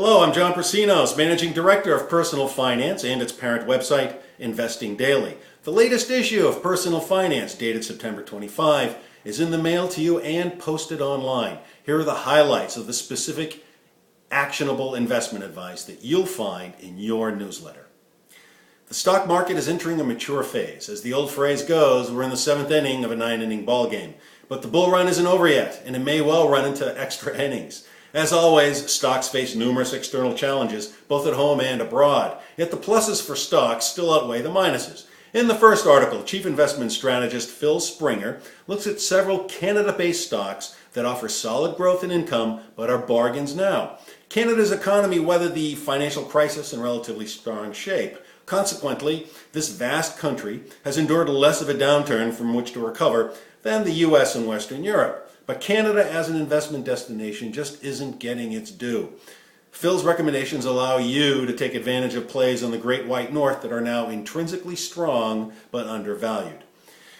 Hello, I'm John Persinos, Managing Director of Personal Finance and its parent website, Investing Daily. The latest issue of Personal Finance, dated September 25, is in the mail to you and posted online. Here are the highlights of the specific actionable investment advice that you'll find in your newsletter. The stock market is entering a mature phase. As the old phrase goes, we're in the seventh inning of a nine-inning ball game. But the bull run isn't over yet, and it may well run into extra innings. As always, stocks face numerous external challenges, both at home and abroad. Yet the pluses for stocks still outweigh the minuses. In the first article, Chief Investment Strategist Phil Springer looks at several Canada-based stocks that offer solid growth and income, but are bargains now. Canada's economy weathered the financial crisis in relatively strong shape. Consequently, this vast country has endured less of a downturn from which to recover than the US and Western Europe. But Canada as an investment destination just isn't getting its due. Phil's recommendations allow you to take advantage of plays on the Great White North that are now intrinsically strong but undervalued.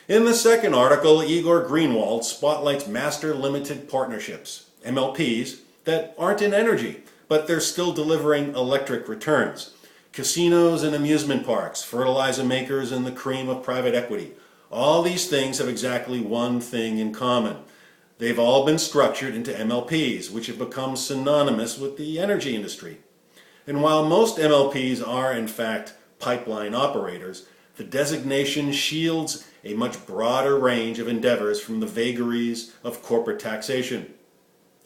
In the second article, Igor Greenwald spotlights master limited partnerships, MLPs, that aren't in energy, but they're still delivering electric returns. Casinos and amusement parks, fertilizer makers, and the cream of private equity. All these things have exactly one thing in common. They've all been structured into MLPs, which have become synonymous with the energy industry. And while most MLPs are, in fact, pipeline operators, the designation shields a much broader range of endeavors from the vagaries of corporate taxation.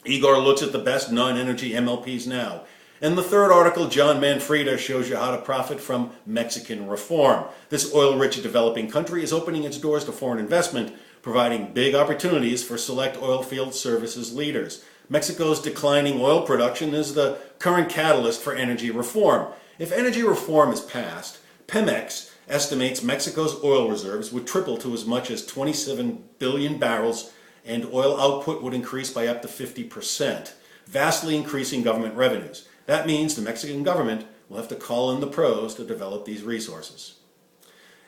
Igor looks at the best non-energy MLPs now. In the third article, John Manfreda shows you how to profit from Mexican reform. This oil-rich developing country is opening its doors to foreign investment, providing big opportunities for select oilfield services leaders. Mexico's declining oil production is the current catalyst for energy reform. If energy reform is passed, Pemex estimates Mexico's oil reserves would triple to as much as 27 billion barrels, and oil output would increase by up to 50%, vastly increasing government revenues. That means the Mexican government will have to call in the pros to develop these resources.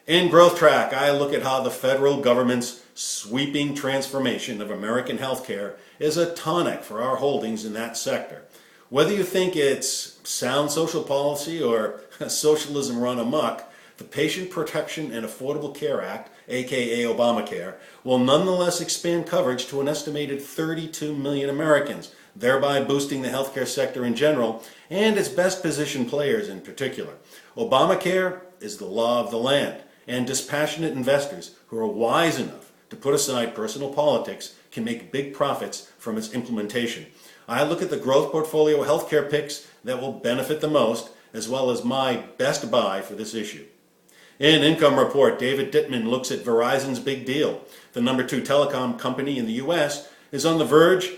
In Growth Track, I look at how the federal government's sweeping transformation of American healthcare is a tonic for our holdings in that sector. Whether you think it's sound social policy or socialism run amok, the Patient Protection and Affordable Care Act, aka Obamacare, will nonetheless expand coverage to an estimated 32 million Americans, thereby boosting the healthcare sector in general and its best positioned players in particular. Obamacare is the law of the land, and dispassionate investors who are wise enough to put aside personal politics can make big profits from its implementation. I look at the growth portfolio healthcare picks that will benefit the most, as well as my best buy for this issue. In Income Report, David Dittman looks at Verizon's big deal. The number 2 telecom company in the US is on the verge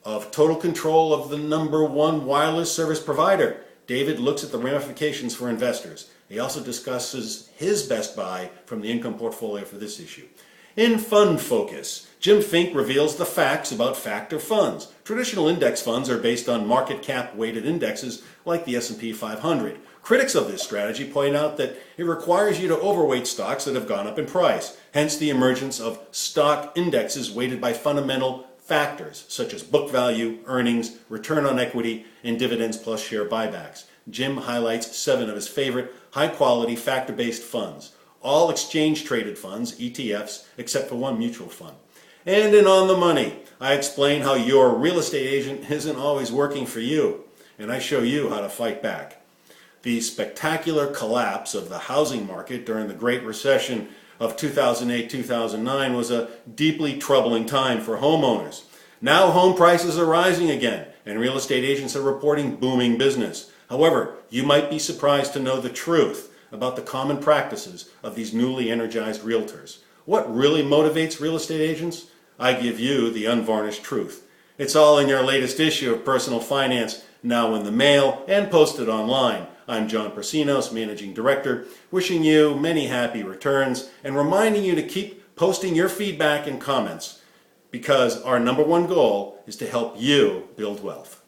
of total control of the number 1 wireless service provider. David looks at the ramifications for investors. He also discusses his best buy from the income portfolio for this issue. In Fund Focus, Jim Fink reveals the facts about factor funds. Traditional index funds are based on market cap weighted indexes like the S&P 500. Critics of this strategy point out that it requires you to overweight stocks that have gone up in price, hence the emergence of stock indexes weighted by fundamental factors such as book value, earnings, return on equity, and dividends plus share buybacks. Jim highlights 7 of his favorite high-quality factor-based funds, all exchange-traded funds, ETFs, except for one mutual fund. And in On the Money, I explain how your real estate agent isn't always working for you, and I show you how to fight back. The spectacular collapse of the housing market during the Great Recession of 2008-2009 was a deeply troubling time for homeowners. Now home prices are rising again, and real estate agents are reporting booming business. However, you might be surprised to know the truth about the common practices of these newly energized realtors. What really motivates real estate agents? I give you the unvarnished truth. It's all in your latest issue of Personal Finance, now in the mail and posted online. I'm John Persinos, Managing Director, wishing you many happy returns and reminding you to keep posting your feedback and comments, because our number 1 goal is to help you build wealth.